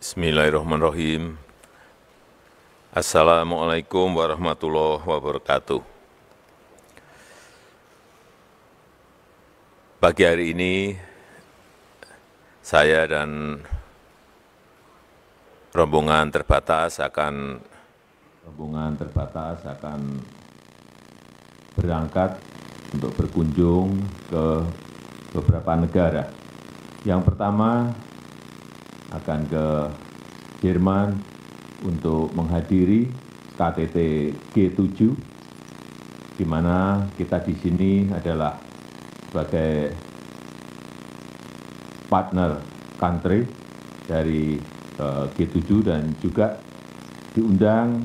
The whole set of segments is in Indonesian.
Bismillahirrahmanirrahim. Assalamualaikum warahmatullahi wabarakatuh. Pagi hari ini, saya dan rombongan terbatas akan berangkat untuk berkunjung ke beberapa negara. Yang pertama akan ke Jerman untuk menghadiri KTT G7, di mana kita di sini adalah sebagai partner country dari G7 dan juga diundang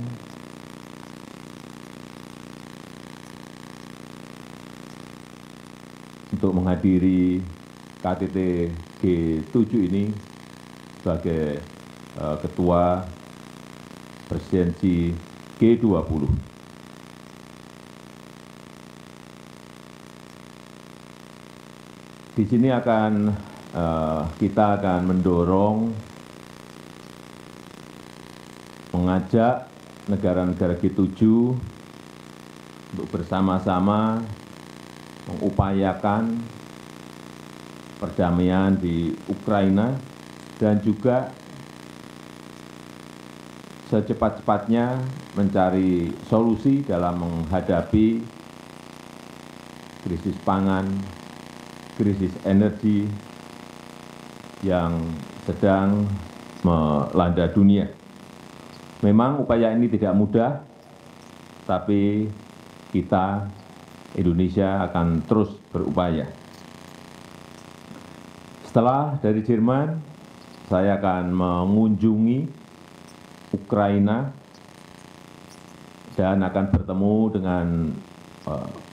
untuk menghadiri KTT G7 ini sebagai Ketua Presidensi G20. Di sini kita akan mendorong, mengajak negara-negara G7 untuk bersama-sama mengupayakan perdamaian di Ukraina dan juga secepat-cepatnya mencari solusi dalam menghadapi krisis pangan, krisis energi yang sedang melanda dunia. Memang upaya ini tidak mudah, tapi kita, Indonesia akan terus berupaya. Setelah dari Jerman, saya akan mengunjungi Ukraina dan akan bertemu dengan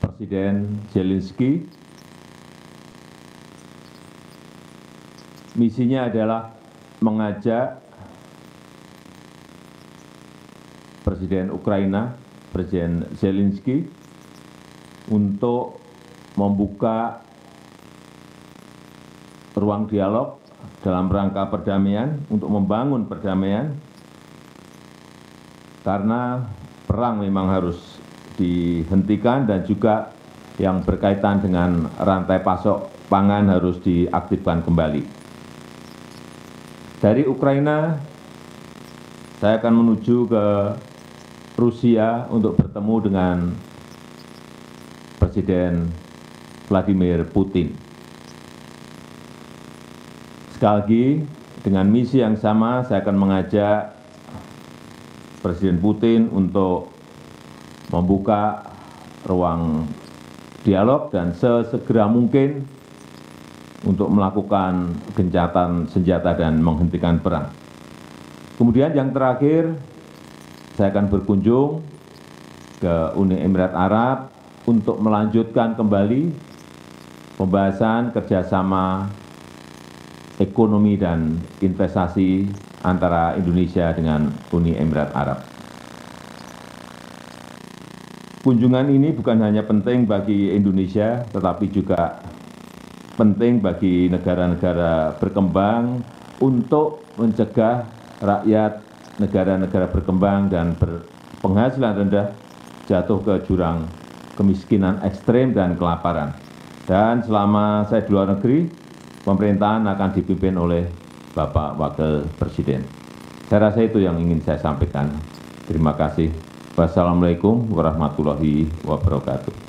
Presiden Zelensky. Misinya adalah mengajak Presiden Ukraina, Presiden Zelensky, untuk membuka ruang dialog dalam rangka perdamaian, untuk membangun perdamaian, karena perang memang harus dihentikan dan juga yang berkaitan dengan rantai pasok pangan harus diaktifkan kembali. Dari Ukraina, saya akan menuju ke Rusia untuk bertemu dengan Presiden Vladimir Putin. Sekali lagi, dengan misi yang sama, saya akan mengajak Presiden Putin untuk membuka ruang dialog dan sesegera mungkin untuk melakukan gencatan senjata dan menghentikan perang. Kemudian yang terakhir, saya akan berkunjung ke Uni Emirat Arab untuk melanjutkan kembali pembahasan kerjasama ekonomi dan investasi antara Indonesia dengan Uni Emirat Arab. Kunjungan ini bukan hanya penting bagi Indonesia, tetapi juga penting bagi negara-negara berkembang untuk mencegah rakyat negara-negara berkembang dan berpenghasilan rendah jatuh ke jurang kemiskinan ekstrem dan kelaparan. Dan selama saya di luar negeri, pemerintahan akan dipimpin oleh Bapak Wakil Presiden. Saya rasa itu yang ingin saya sampaikan. Terima kasih. Wassalamualaikum warahmatullahi wabarakatuh.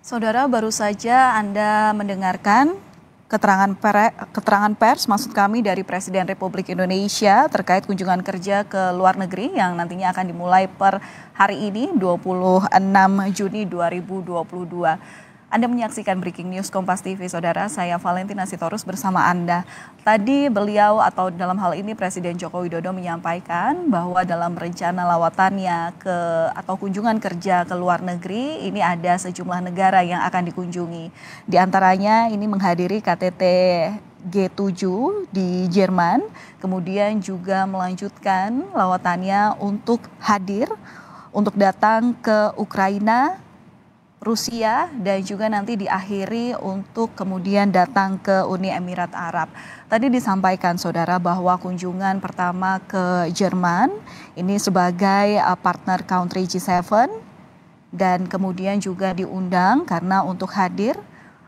Saudara, baru saja Anda mendengarkan keterangan pers, maksud kami dari Presiden Republik Indonesia terkait kunjungan kerja ke luar negeri yang nantinya akan dimulai per hari ini 26 Juni 2022. Anda menyaksikan Breaking News Kompas TV, Saudara. Saya Valentina Sitorus bersama Anda. Tadi beliau atau dalam hal ini Presiden Joko Widodo menyampaikan bahwa dalam rencana lawatannya atau kunjungan kerja ke luar negeri, ini ada sejumlah negara yang akan dikunjungi. Di antaranya ini menghadiri KTT G7 di Jerman, kemudian juga melanjutkan lawatannya untuk hadir, untuk datang ke Ukraina, Rusia, dan juga nanti diakhiri untuk kemudian datang ke Uni Emirat Arab. Tadi disampaikan saudara bahwa kunjungan pertama ke Jerman ini sebagai partner country G7 dan kemudian juga diundang karena untuk hadir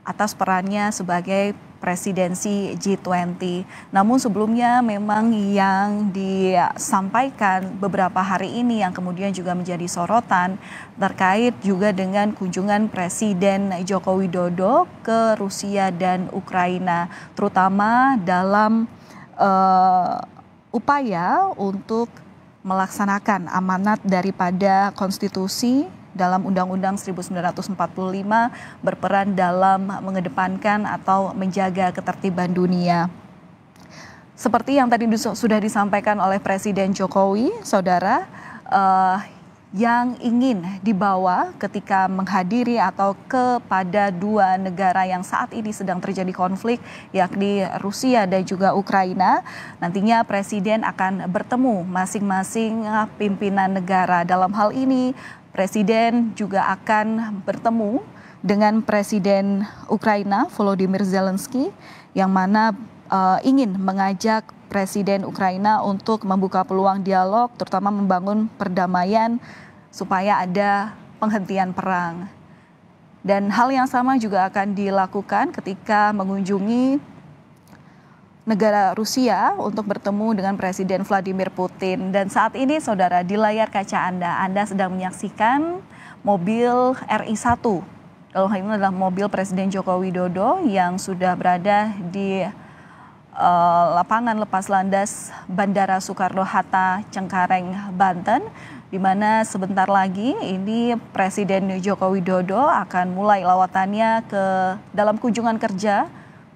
atas perannya sebagai presidensi G20. Namun sebelumnya memang yang disampaikan beberapa hari ini yang kemudian juga menjadi sorotan terkait juga dengan kunjungan Presiden Joko Widodo ke Rusia dan Ukraina, terutama dalam upaya untuk melaksanakan amanat daripada konstitusi dalam Undang-Undang 1945 berperan dalam mengedepankan atau menjaga ketertiban dunia. Seperti yang tadi sudah disampaikan oleh Presiden Jokowi, saudara, yang ingin dibawa ketika menghadiri atau kepada dua negara yang saat ini sedang terjadi konflik, yakni Rusia dan juga Ukraina. Nantinya Presiden akan bertemu masing-masing pimpinan negara. Dalam hal ini Presiden juga akan bertemu dengan Presiden Ukraina Volodymyr Zelensky yang mana ingin mengajak Presiden Ukraina untuk membuka peluang dialog, terutama membangun perdamaian supaya ada penghentian perang. Dan hal yang sama juga akan dilakukan ketika mengunjungi negara Rusia untuk bertemu dengan Presiden Vladimir Putin. Dan saat ini saudara, di layar kaca Anda sedang menyaksikan mobil RI1. Dalam hal ini adalah mobil Presiden Joko Widodo yang sudah berada di lapangan lepas landas Bandara Soekarno-Hatta, Cengkareng, Banten, di mana sebentar lagi ini Presiden Joko Widodo akan mulai lawatannya ke dalam kunjungan kerja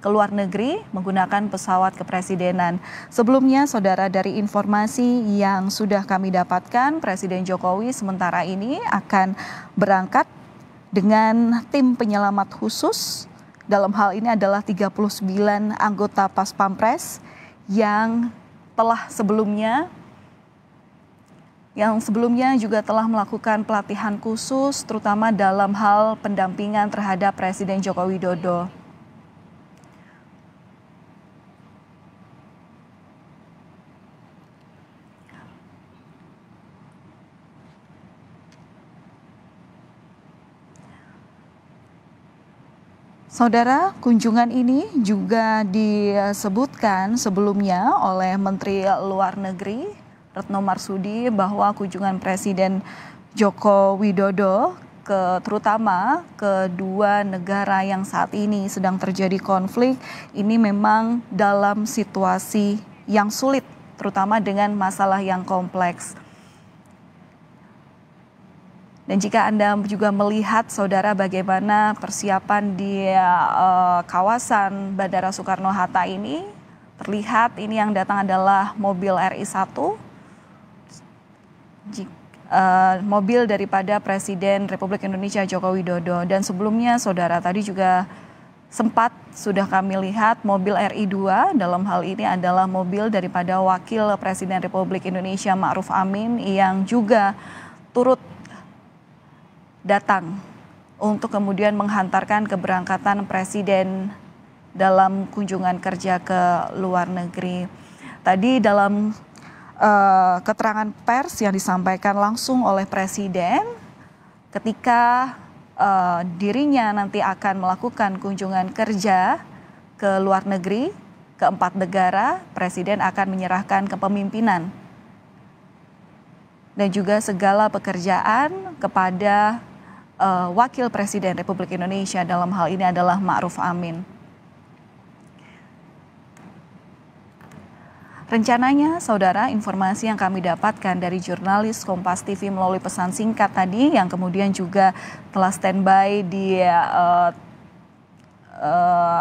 ke luar negeri menggunakan pesawat kepresidenan. Sebelumnya, saudara, dari informasi yang sudah kami dapatkan, Presiden Jokowi sementara ini akan berangkat dengan tim penyelamat khusus. Dalam hal ini adalah 39 anggota Pas Pampres yang sebelumnya juga telah melakukan pelatihan khusus terutama dalam hal pendampingan terhadap Presiden Joko Widodo. Saudara, kunjungan ini juga disebutkan sebelumnya oleh Menteri Luar Negeri Retno Marsudi bahwa kunjungan Presiden Joko Widodo terutama kedua negara yang saat ini sedang terjadi konflik ini memang dalam situasi yang sulit, terutama dengan masalah yang kompleks. Dan jika Anda juga melihat, saudara, bagaimana persiapan di kawasan Bandara Soekarno-Hatta ini, terlihat ini yang datang adalah mobil RI1, mobil daripada Presiden Republik Indonesia Joko Widodo. Dan sebelumnya, saudara, tadi juga sempat sudah kami lihat mobil RI2, dalam hal ini adalah mobil daripada Wakil Presiden Republik Indonesia Ma'ruf Amin yang juga turut datang untuk kemudian menghantarkan keberangkatan Presiden dalam kunjungan kerja ke luar negeri. Tadi dalam keterangan pers yang disampaikan langsung oleh Presiden ketika dirinya nanti akan melakukan kunjungan kerja ke luar negeri ke 4 negara, Presiden akan menyerahkan kepemimpinan dan juga segala pekerjaan kepada Wakil Presiden Republik Indonesia, dalam hal ini adalah Ma'ruf Amin. Rencananya, saudara, informasi yang kami dapatkan dari jurnalis Kompas TV melalui pesan singkat tadi yang kemudian juga telah standby di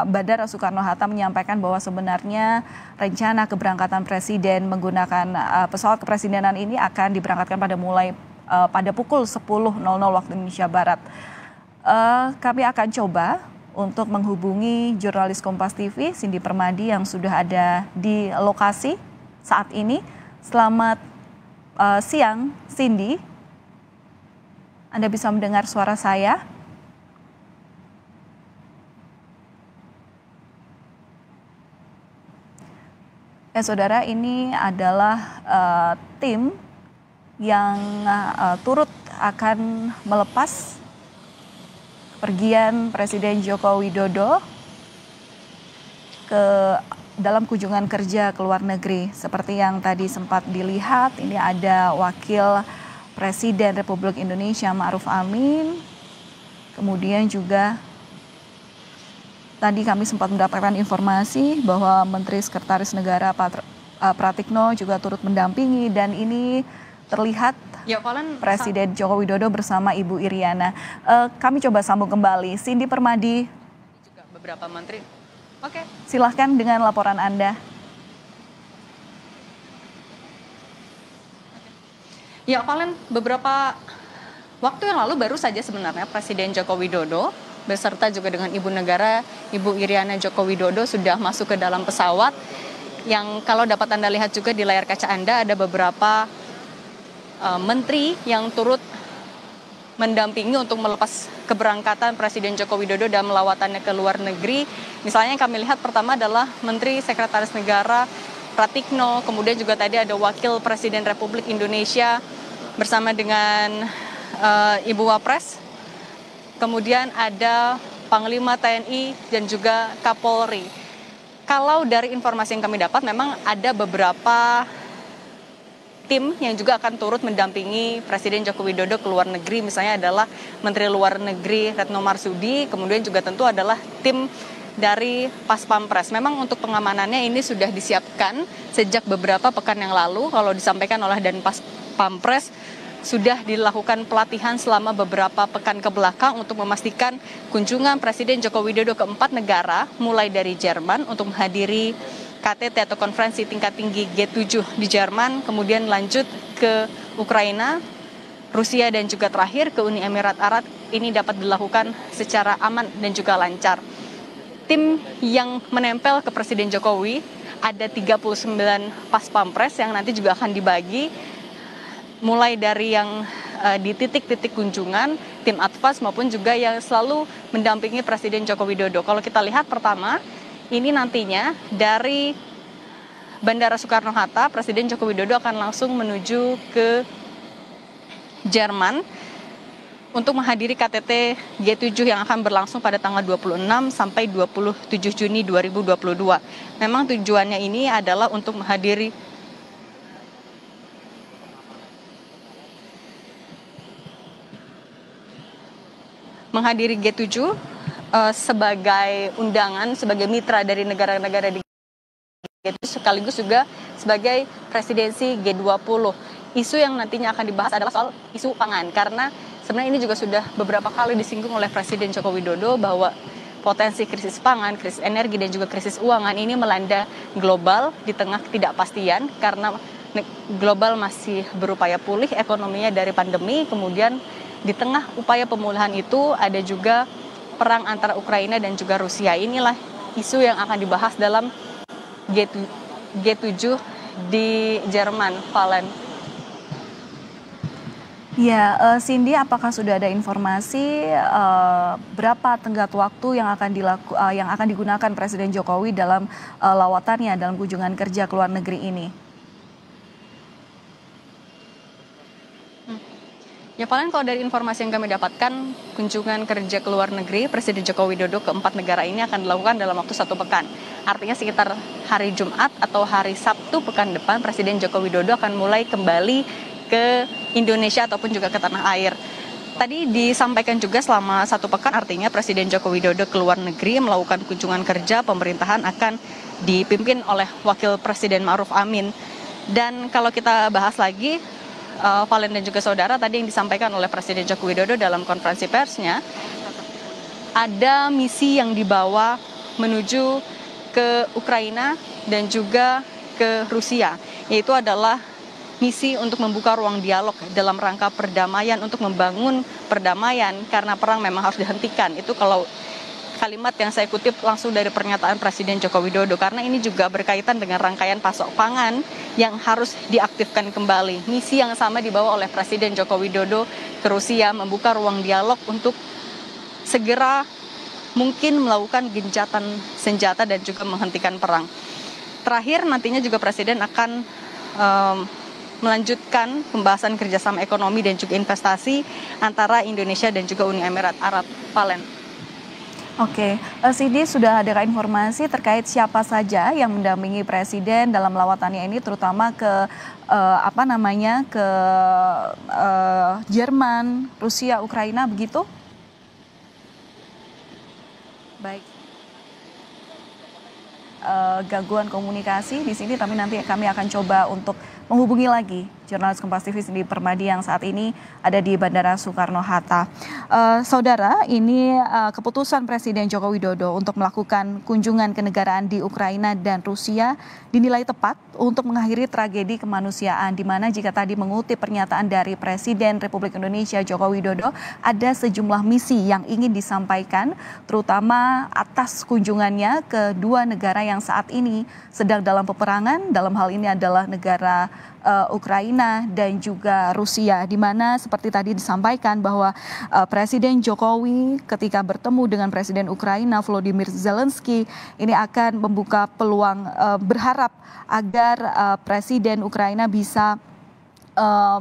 Bandara Soekarno-Hatta menyampaikan bahwa sebenarnya rencana keberangkatan Presiden menggunakan pesawat kepresidenan ini akan diberangkatkan pada pukul 10.00 waktu Indonesia Barat. Kami akan coba untuk menghubungi jurnalis Kompas TV Cindy Permadi yang sudah ada di lokasi saat ini. Selamat siang, Cindy. Anda bisa mendengar suara saya? Saudara, ini adalah tim yang turut akan melepas pergian Presiden Joko Widodo ke dalam kunjungan kerja ke luar negeri. Seperti yang tadi sempat dilihat, ini ada Wakil Presiden Republik Indonesia Ma'ruf Amin, kemudian juga tadi kami sempat mendapatkan informasi bahwa Menteri Sekretaris Negara Pratikno juga turut mendampingi, dan ini terlihat Presiden Joko Widodo bersama Ibu Iriana. Kami coba sambung kembali. Cindy Permadi. Juga beberapa menteri. Oke. Silahkan dengan laporan Anda. Ya, Valen, beberapa waktu yang lalu baru saja sebenarnya Presiden Joko Widodo beserta juga dengan Ibu Negara, Ibu Iriana Joko Widodo sudah masuk ke dalam pesawat yang kalau dapat Anda lihat juga di layar kaca Anda ada beberapa menteri yang turut mendampingi untuk melepas keberangkatan Presiden Joko Widodo dan melawatannya ke luar negeri. Misalnya yang kami lihat pertama adalah Menteri Sekretaris Negara Pratikno, kemudian juga tadi ada Wakil Presiden Republik Indonesia bersama dengan Ibu Wapres. Kemudian ada Panglima TNI dan juga Kapolri. Kalau dari informasi yang kami dapat memang ada beberapa tim yang juga akan turut mendampingi Presiden Joko Widodo ke luar negeri. Misalnya adalah Menteri Luar Negeri Retno Marsudi, kemudian juga tentu adalah tim dari Pas Pampres. Memang untuk pengamanannya ini sudah disiapkan sejak beberapa pekan yang lalu. Kalau disampaikan oleh Dan Pas Pampres, sudah dilakukan pelatihan selama beberapa pekan ke belakang untuk memastikan kunjungan Presiden Joko Widodo ke 4 negara, mulai dari Jerman untuk menghadiri KTT atau konferensi tingkat tinggi G7 di Jerman, kemudian lanjut ke Ukraina, Rusia, dan juga terakhir ke Uni Emirat Arab. Ini dapat dilakukan secara aman dan juga lancar. Tim yang menempel ke Presiden Jokowi ada 39 Pas Pampres yang nanti juga akan dibagi mulai dari yang di titik-titik kunjungan, tim advance maupun juga yang selalu mendampingi Presiden Joko Widodo. Kalau kita lihat pertama, ini nantinya dari Bandara Soekarno-Hatta, Presiden Joko Widodo akan langsung menuju ke Jerman untuk menghadiri KTT G7 yang akan berlangsung pada tanggal 26 sampai 27 Juni 2022. Memang tujuannya ini adalah untuk menghadiri G7 sebagai undangan, sebagai mitra dari negara-negara di G7, sekaligus juga sebagai presidensi G20. Isu yang nantinya akan dibahas adalah soal isu pangan, karena sebenarnya ini juga sudah beberapa kali disinggung oleh Presiden Joko Widodo bahwa potensi krisis pangan, krisis energi, dan juga krisis keuangan ini melanda global di tengah ketidakpastian karena global masih berupaya pulih ekonominya dari pandemi. Kemudian di tengah upaya pemulihan itu ada juga perang antara Ukraina dan juga Rusia. Inilah isu yang akan dibahas dalam G7 di Jerman, Valen. Ya, Cindy, apakah sudah ada informasi berapa tenggat waktu yang akan digunakan Presiden Jokowi dalam lawatannya dalam kunjungan kerja ke luar negeri ini? Ya, paling kalau dari informasi yang kami dapatkan, kunjungan kerja ke luar negeri Presiden Joko Widodo ke 4 negara ini akan dilakukan dalam waktu 1 pekan. Artinya sekitar hari Jumat atau hari Sabtu pekan depan, Presiden Joko Widodo akan mulai kembali ke Indonesia ataupun juga ke tanah air. Tadi disampaikan juga selama 1 pekan, artinya Presiden Joko Widodo ke luar negeri melakukan kunjungan kerja pemerintahan akan dipimpin oleh Wakil Presiden Ma'ruf Amin. Dan kalau kita bahas lagi, Valen dan juga saudara, tadi yang disampaikan oleh Presiden Joko Widodo dalam konferensi persnya, ada misi yang dibawa menuju ke Ukraina dan juga ke Rusia, yaitu adalah misi untuk membuka ruang dialog dalam rangka perdamaian, untuk membangun perdamaian karena perang memang harus dihentikan. Itu kalau kalimat yang saya kutip langsung dari pernyataan Presiden Joko Widodo, karena ini juga berkaitan dengan rangkaian pasok pangan yang harus diaktifkan kembali. Misi yang sama dibawa oleh Presiden Joko Widodo ke Rusia, membuka ruang dialog untuk segera mungkin melakukan gencatan senjata dan juga menghentikan perang. Terakhir, nantinya juga Presiden akan melanjutkan pembahasan kerjasama ekonomi dan juga investasi antara Indonesia dan juga Uni Emirat Arab. Valen. Oke, Sidi, sudah ada informasi terkait siapa saja yang mendampingi Presiden dalam lawatannya ini, terutama ke ke Jerman, Rusia, Ukraina, begitu? Baik. Gangguan komunikasi di sini, tapi nanti kami akan coba untuk menghubungi lagi jurnalis Kompas TV Cindy Permadi yang saat ini ada di Bandara Soekarno-Hatta. Saudara, ini keputusan Presiden Joko Widodo untuk melakukan kunjungan kenegaraan di Ukraina dan Rusia dinilai tepat untuk mengakhiri tragedi kemanusiaan, di mana jika tadi mengutip pernyataan dari Presiden Republik Indonesia Joko Widodo, ada sejumlah misi yang ingin disampaikan, terutama atas kunjungannya ke dua negara yang saat ini sedang dalam peperangan. Dalam hal ini adalah negara Ukraina dan juga Rusia, di mana seperti tadi disampaikan bahwa Presiden Jokowi ketika bertemu dengan Presiden Ukraina Volodymyr Zelensky ini akan membuka peluang, berharap agar Presiden Ukraina bisa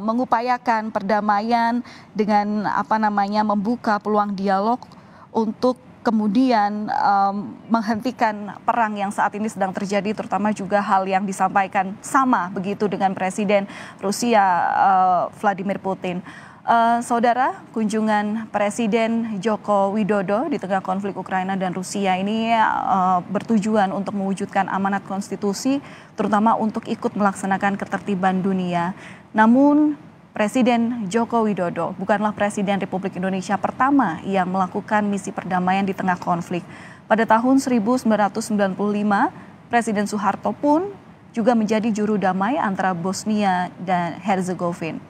mengupayakan perdamaian dengan membuka peluang dialog untuk kemudian menghentikan perang yang saat ini sedang terjadi, terutama juga hal yang disampaikan sama begitu dengan Presiden Rusia Vladimir Putin. Saudara, kunjungan Presiden Joko Widodo di tengah konflik Ukraina dan Rusia ini bertujuan untuk mewujudkan amanat konstitusi, terutama untuk ikut melaksanakan ketertiban dunia. Namun Presiden Joko Widodo bukanlah Presiden Republik Indonesia pertama yang melakukan misi perdamaian di tengah konflik. Pada tahun 1995, Presiden Soeharto pun juga menjadi juru damai antara Bosnia dan Herzegovina.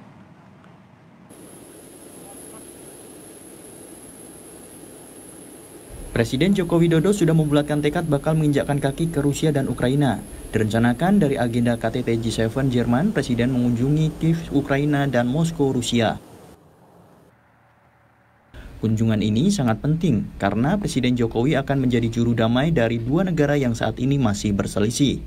Presiden Joko Widodo sudah membulatkan tekad bakal menginjakkan kaki ke Rusia dan Ukraina. Direncanakan dari agenda KTT G7 Jerman, Presiden mengunjungi Kiev, Ukraina, dan Moskow, Rusia. Kunjungan ini sangat penting karena Presiden Jokowi akan menjadi juru damai dari dua negara yang saat ini masih berselisih.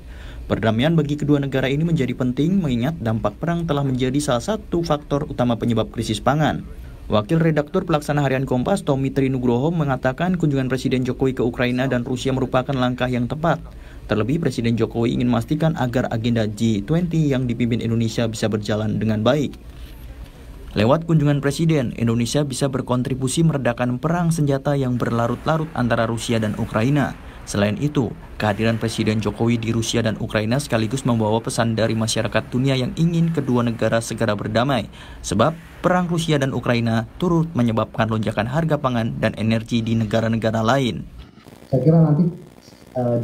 Perdamaian bagi kedua negara ini menjadi penting mengingat dampak perang telah menjadi salah satu faktor utama penyebab krisis pangan. Wakil Redaktur Pelaksana Harian Kompas, Tommy Trinugroho, mengatakan kunjungan Presiden Jokowi ke Ukraina dan Rusia merupakan langkah yang tepat. Terlebih Presiden Jokowi ingin memastikan agar agenda G20 yang dipimpin Indonesia bisa berjalan dengan baik. Lewat kunjungan Presiden, Indonesia bisa berkontribusi meredakan perang senjata yang berlarut-larut antara Rusia dan Ukraina. Selain itu, kehadiran Presiden Jokowi di Rusia dan Ukraina sekaligus membawa pesan dari masyarakat dunia yang ingin kedua negara segera berdamai. Sebab perang Rusia dan Ukraina turut menyebabkan lonjakan harga pangan dan energi di negara-negara lain. Saya kira nanti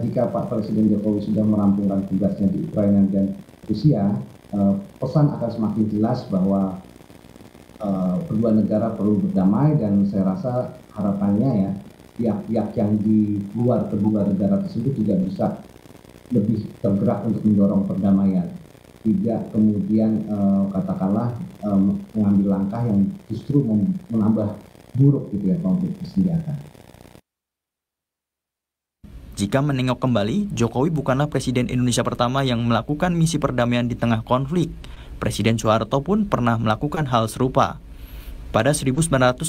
jika Pak Presiden Jokowi sudah merampungkan tugasnya di Ukraina dan Rusia, pesan akan semakin jelas bahwa kedua negara perlu berdamai, dan saya rasa harapannya ya pihak-pihak yang di luar kedua negara tersebut juga bisa lebih tergerak untuk mendorong perdamaian, tidak kemudian katakanlah mengambil langkah yang justru menambah buruk gitu ya konflik bersenjata. Jika menengok kembali, Jokowi bukanlah Presiden Indonesia pertama yang melakukan misi perdamaian di tengah konflik. Presiden Soeharto pun pernah melakukan hal serupa. Pada 1995,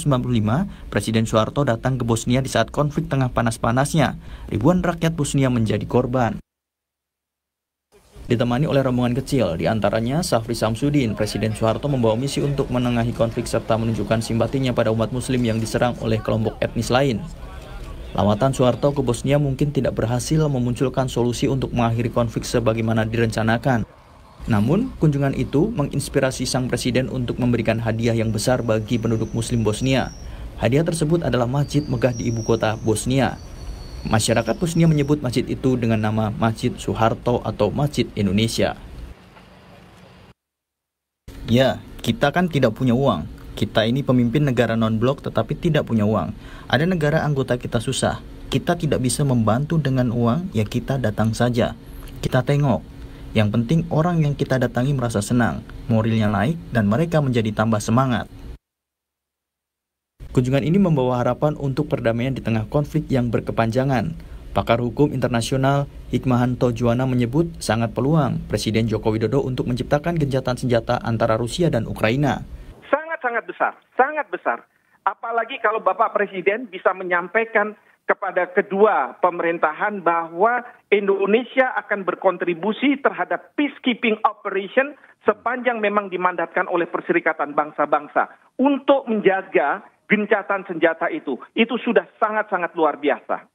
Presiden Soeharto datang ke Bosnia di saat konflik tengah panas-panasnya. Ribuan rakyat Bosnia menjadi korban. Ditemani oleh rombongan kecil, diantaranya Safri Samsudin, Presiden Soeharto membawa misi untuk menengahi konflik serta menunjukkan simpatinya pada umat Muslim yang diserang oleh kelompok etnis lain. Lawatan Soeharto ke Bosnia mungkin tidak berhasil memunculkan solusi untuk mengakhiri konflik sebagaimana direncanakan. Namun, kunjungan itu menginspirasi sang presiden untuk memberikan hadiah yang besar bagi penduduk Muslim Bosnia. Hadiah tersebut adalah masjid megah di ibu kota Bosnia. Masyarakat Bosnia menyebut masjid itu dengan nama Masjid Soeharto atau Masjid Indonesia. Ya, kita kan tidak punya uang. Kita ini pemimpin negara non-blok tetapi tidak punya uang. Ada negara anggota kita susah. Kita tidak bisa membantu dengan uang, ya kita datang saja. Kita tengok. Yang penting orang yang kita datangi merasa senang, moralnya naik, dan mereka menjadi tambah semangat. Kunjungan ini membawa harapan untuk perdamaian di tengah konflik yang berkepanjangan. Pakar hukum internasional Hikmahanto Juwana menyebut sangat peluang Presiden Joko Widodo untuk menciptakan gencatan senjata antara Rusia dan Ukraina. Sangat besar, sangat besar. Apalagi kalau Bapak Presiden bisa menyampaikan kepada kedua pemerintahan bahwa Indonesia akan berkontribusi terhadap peacekeeping operation sepanjang memang dimandatkan oleh Perserikatan Bangsa-Bangsa untuk menjaga gencatan senjata itu. Itu sudah sangat-sangat luar biasa.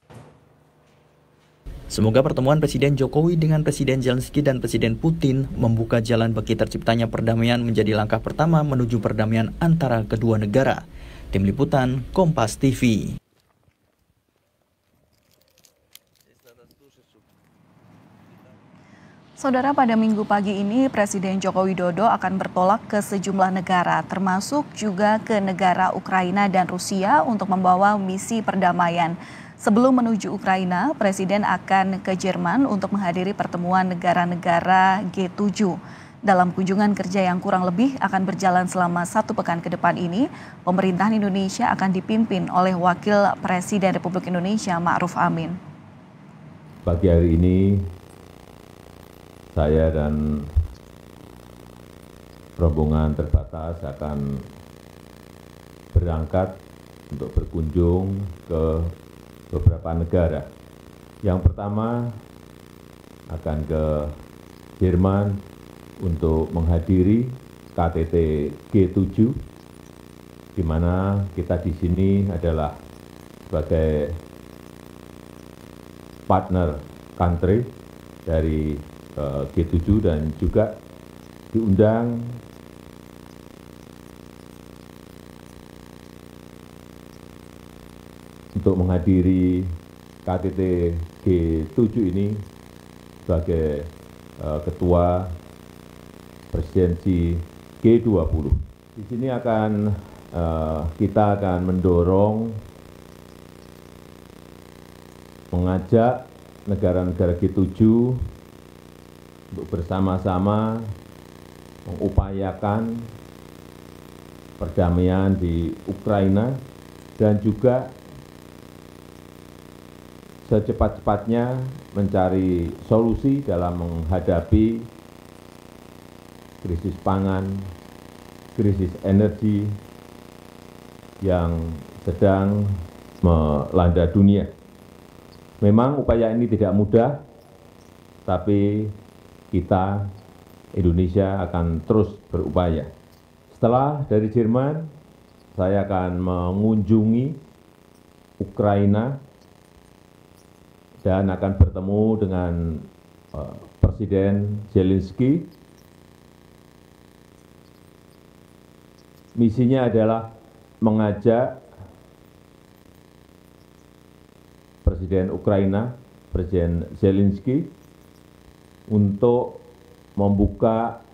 Semoga pertemuan Presiden Jokowi dengan Presiden Zelensky dan Presiden Putin membuka jalan bagi terciptanya perdamaian menjadi langkah pertama menuju perdamaian antara kedua negara. Tim Liputan, Kompas TV. Saudara, pada Minggu pagi ini Presiden Joko Widodo akan bertolak ke sejumlah negara, termasuk juga ke negara Ukraina dan Rusia untuk membawa misi perdamaian. Sebelum menuju Ukraina, Presiden akan ke Jerman untuk menghadiri pertemuan negara-negara G7. Dalam kunjungan kerja yang kurang lebih akan berjalan selama 1 pekan ke depan ini, pemerintahan Indonesia akan dipimpin oleh Wakil Presiden Republik Indonesia Ma'ruf Amin. Pagi hari ini, saya dan rombongan terbatas akan berangkat untuk berkunjung ke beberapa negara. Yang pertama akan ke Jerman untuk menghadiri KTT G7, di mana kita di sini adalah sebagai partner country dari G7 dan juga diundang untuk menghadiri KTT G7 ini sebagai ketua presidensi G20. Di sini kita akan mendorong, mengajak negara-negara G7 untuk bersama-sama mengupayakan perdamaian di Ukraina dan juga secepat-cepatnya mencari solusi dalam menghadapi krisis pangan, krisis energi yang sedang melanda dunia. Memang upaya ini tidak mudah, tapi kita, Indonesia akan terus berupaya. Setelah dari Jerman, saya akan mengunjungi Ukraina dan akan bertemu dengan Presiden Zelensky. Misinya adalah mengajak Presiden Ukraina, Presiden Zelensky, untuk membuka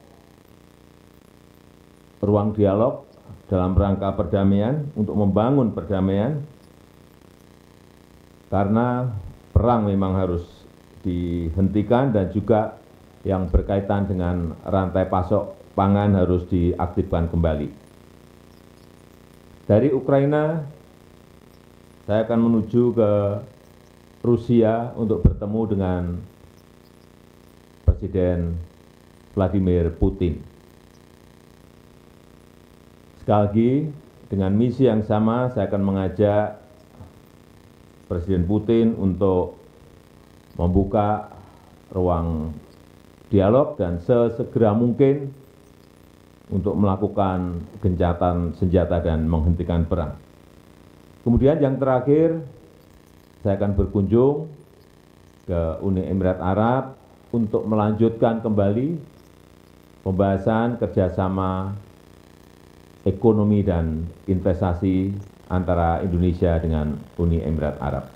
ruang dialog dalam rangka perdamaian, untuk membangun perdamaian, karena perang memang harus dihentikan dan juga yang berkaitan dengan rantai pasok pangan harus diaktifkan kembali. Dari Ukraina, saya akan menuju ke Rusia untuk bertemu dengan Presiden Vladimir Putin. Sekali lagi, dengan misi yang sama, saya akan mengajak Presiden Putin untuk membuka ruang dialog dan sesegera mungkin untuk melakukan gencatan senjata dan menghentikan perang. Kemudian yang terakhir, saya akan berkunjung ke Uni Emirat Arab untuk melanjutkan kembali pembahasan kerjasama ekonomi dan investasi antara Indonesia dengan Uni Emirat Arab.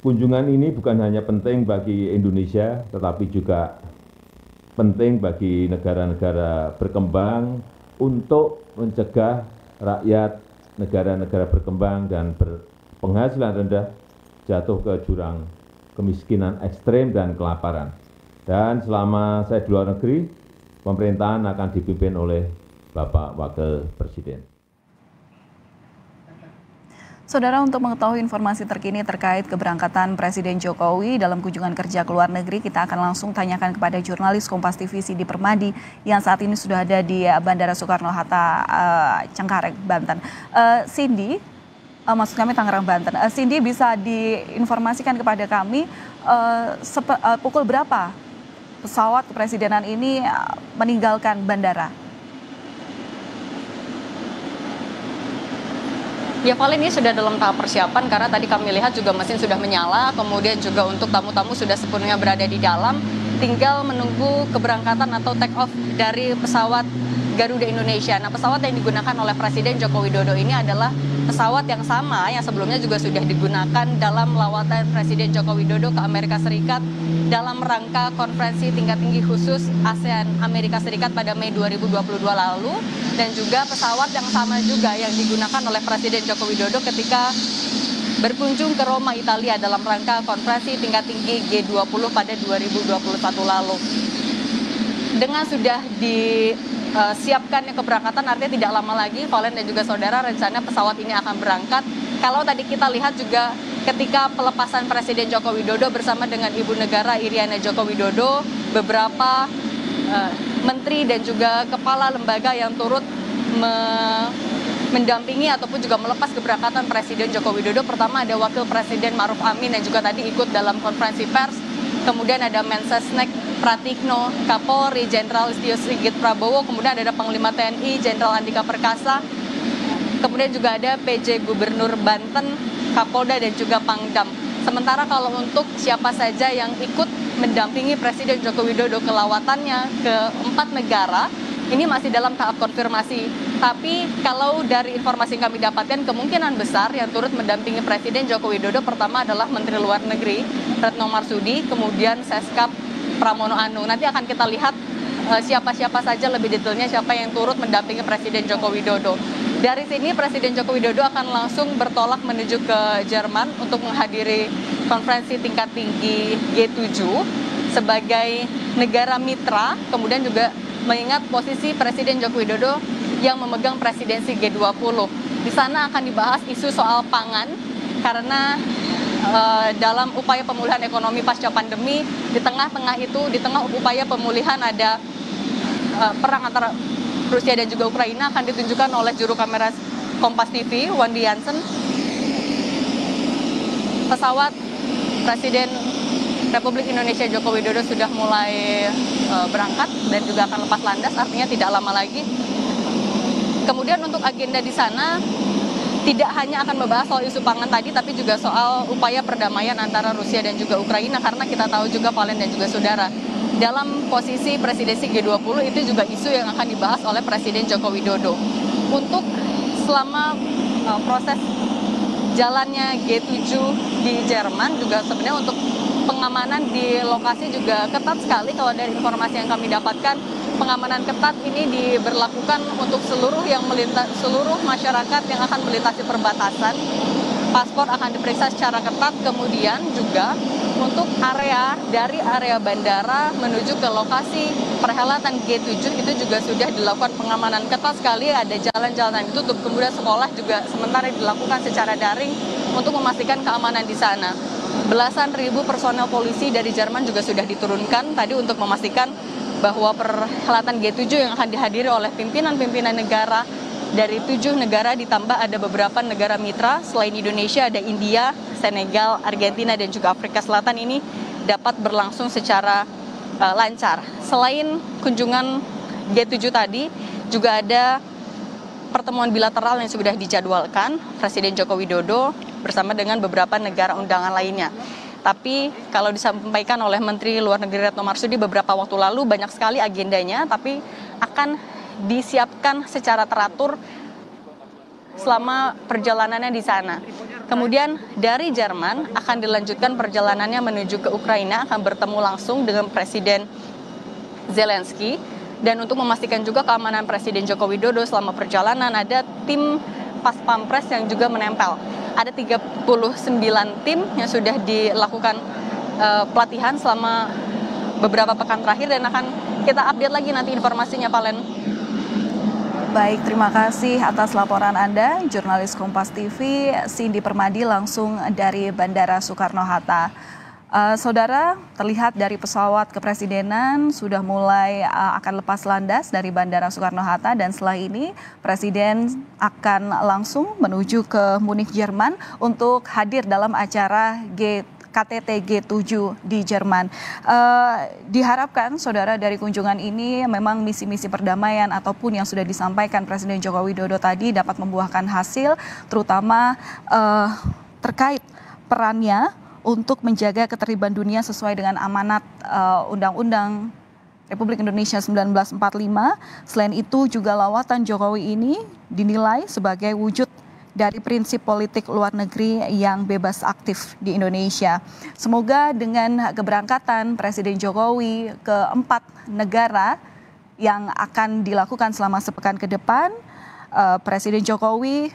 Kunjungan ini bukan hanya penting bagi Indonesia, tetapi juga penting bagi negara-negara berkembang untuk mencegah rakyat negara-negara berkembang dan berpenghasilan rendah jatuh ke jurang kemiskinan ekstrem dan kelaparan. Dan selama saya di luar negeri, pemerintahan akan dipimpin oleh Bapak Wakil Presiden. Saudara, untuk mengetahui informasi terkini terkait keberangkatan Presiden Jokowi dalam kunjungan kerja ke luar negeri, kita akan langsung tanyakan kepada jurnalis Kompas TV Cindy Permadi yang saat ini sudah ada di Bandara Soekarno-Hatta, Cengkareng, Banten. Cindy, maksud kami Tangerang, Banten. Cindy, bisa diinformasikan kepada kami pukul berapa pesawat kepresidenan ini meninggalkan bandara? Ya, Valen, ini sudah dalam tahap persiapan karena tadi kami lihat juga mesin sudah menyala, kemudian juga untuk tamu-tamu sudah sepenuhnya berada di dalam, tinggal menunggu keberangkatan atau take off dari pesawat Garuda Indonesia. Nah, pesawat yang digunakan oleh Presiden Joko Widodo ini adalah pesawat yang sama yang sebelumnya juga sudah digunakan dalam lawatan Presiden Joko Widodo ke Amerika Serikat dalam rangka konferensi tingkat tinggi khusus ASEAN Amerika Serikat pada Mei 2022 lalu, dan juga pesawat yang sama juga yang digunakan oleh Presiden Joko Widodo ketika berkunjung ke Roma, Italia dalam rangka konferensi tingkat tinggi G20 pada 2021 lalu. Dengan sudah disiapkannya keberangkatan, artinya tidak lama lagi Valen dan juga saudara, rencana pesawat ini akan berangkat. Kalau tadi kita lihat juga ketika pelepasan Presiden Joko Widodo bersama dengan Ibu Negara Iriana Joko Widodo, beberapa menteri dan juga kepala lembaga yang turut mendampingi ataupun juga melepas keberangkatan Presiden Joko Widodo. Pertama ada Wakil Presiden Ma'ruf Amin yang juga tadi ikut dalam konferensi pers. Kemudian ada Mensesnek Pratikno, Kapolri Jenderal Listio Sigit Prabowo, kemudian ada Panglima TNI Jenderal Andika Perkasa, kemudian juga ada PJ Gubernur Banten, Kapolda dan juga Pangdam. Sementara kalau untuk siapa saja yang ikut mendampingi Presiden Joko Widodo ke lawatannya ke 4 negara, ini masih dalam tahap konfirmasi. Tapi kalau dari informasi yang kami dapatkan, kemungkinan besar yang turut mendampingi Presiden Joko Widodo pertama adalah Menteri Luar Negeri Retno Marsudi, kemudian Seskap Pramono Anung. Nanti akan kita lihat siapa-siapa saja lebih detailnya siapa yang turut mendampingi Presiden Joko Widodo. Dari sini Presiden Joko Widodo akan langsung bertolak menuju ke Jerman untuk menghadiri konferensi tingkat tinggi G7 sebagai negara mitra, kemudian juga mengingat posisi Presiden Joko Widodo yang memegang presidensi G20. Di sana akan dibahas isu soal pangan karena dalam upaya pemulihan ekonomi pasca pandemi, di tengah-tengah itu, di tengah upaya pemulihan ada perang antara Rusia dan juga Ukraina, akan ditunjukkan oleh juru kamera Kompas TV, Wandi Jansen. Pesawat Presiden Republik Indonesia Joko Widodo sudah mulai berangkat dan juga akan lepas landas, artinya tidak lama lagi. Kemudian untuk agenda di sana tidak hanya akan membahas soal isu pangan tadi, tapi juga soal upaya perdamaian antara Rusia dan juga Ukraina, karena kita tahu juga Valen dan juga saudara, dalam posisi presidensi G20 itu juga isu yang akan dibahas oleh Presiden Joko Widodo. Untuk selama proses jalannya G7 di Jerman juga sebenarnya untuk pengamanan di lokasi juga ketat sekali. Kalau dari informasi yang kami dapatkan, pengamanan ketat ini diberlakukan untuk seluruh masyarakat yang akan melintasi perbatasan. Paspor akan diperiksa secara ketat, kemudian juga untuk dari area bandara menuju ke lokasi perhelatan G7 itu juga sudah dilakukan pengamanan ketat sekali, ada jalan-jalan yang ditutup, kemudian sekolah juga sementara dilakukan secara daring untuk memastikan keamanan di sana. Belasan ribu personel polisi dari Jerman juga sudah diturunkan tadi untuk memastikan bahwa perhelatan G7 yang akan dihadiri oleh pimpinan-pimpinan negara dari 7 negara, ditambah ada beberapa negara mitra selain Indonesia, ada India, Senegal, Argentina, dan juga Afrika Selatan, ini dapat berlangsung secara lancar. Selain kunjungan G7 tadi, juga ada pertemuan bilateral yang sudah dijadwalkan Presiden Joko Widodo bersama dengan beberapa negara undangan lainnya. Tapi kalau disampaikan oleh Menteri Luar Negeri Retno Marsudi beberapa waktu lalu, banyak sekali agendanya, tapi akan disiapkan secara teratur selama perjalanannya di sana. Kemudian dari Jerman akan dilanjutkan perjalanannya menuju ke Ukraina, akan bertemu langsung dengan Presiden Zelensky. Dan untuk memastikan juga keamanan Presiden Joko Widodo selama perjalanan, ada tim pas pampres yang juga menempel. Ada 39 tim yang sudah dilakukan pelatihan selama beberapa pekan terakhir dan akan kita update lagi nanti informasinya, Valen. Baik, terima kasih atas laporan Anda, jurnalis Kompas TV, Cindy Permadi langsung dari Bandara Soekarno-Hatta. Saudara, terlihat dari pesawat kepresidenan sudah mulai akan lepas landas dari Bandara Soekarno-Hatta dan setelah ini Presiden akan langsung menuju ke Munich, Jerman untuk hadir dalam acara KTT G7 di Jerman. Diharapkan saudara dari kunjungan ini memang misi-misi perdamaian ataupun yang sudah disampaikan Presiden Joko Widodo tadi dapat membuahkan hasil, terutama terkait perannya untuk menjaga ketertiban dunia sesuai dengan amanat Undang-Undang Republik Indonesia 1945. Selain itu juga lawatan Jokowi ini dinilai sebagai wujud dari prinsip politik luar negeri yang bebas aktif di Indonesia. Semoga dengan keberangkatan Presiden Jokowi ke 4 negara yang akan dilakukan selama sepekan ke depan, Presiden Jokowi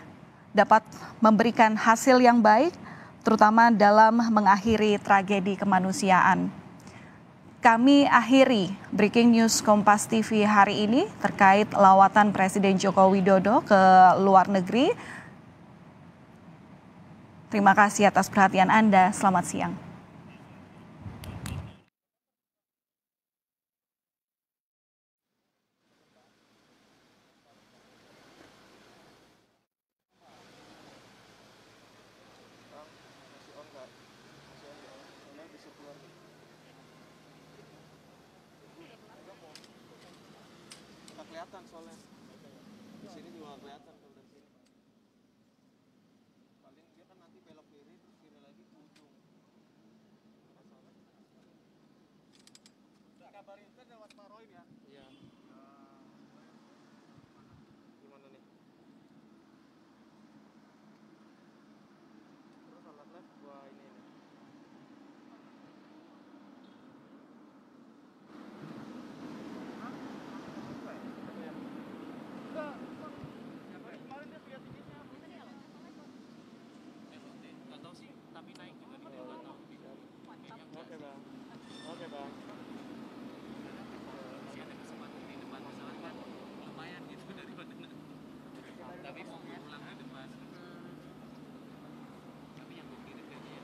dapat memberikan hasil yang baik, terutama dalam mengakhiri tragedi kemanusiaan. Kami akhiri Breaking News Kompas TV hari ini terkait lawatan Presiden Joko Widodo ke luar negeri. Terima kasih atas perhatian Anda. Selamat siang. Kelihatan soalnya di sini juga kelihatan kalau dari sini paling dia kan nanti belok kiri terus kiri lagi ke ujung. Udah kabarin kan lewat Pak Roy ya. Iya. Gimana nih? Terus alat lab gua ini. Oke bang. Oke bang. Ada kesempatan di depan pesawat kan lumayan gitu dari mana. Tapi mau pulang ke depan. Tapi yang gue kirim kayaknya.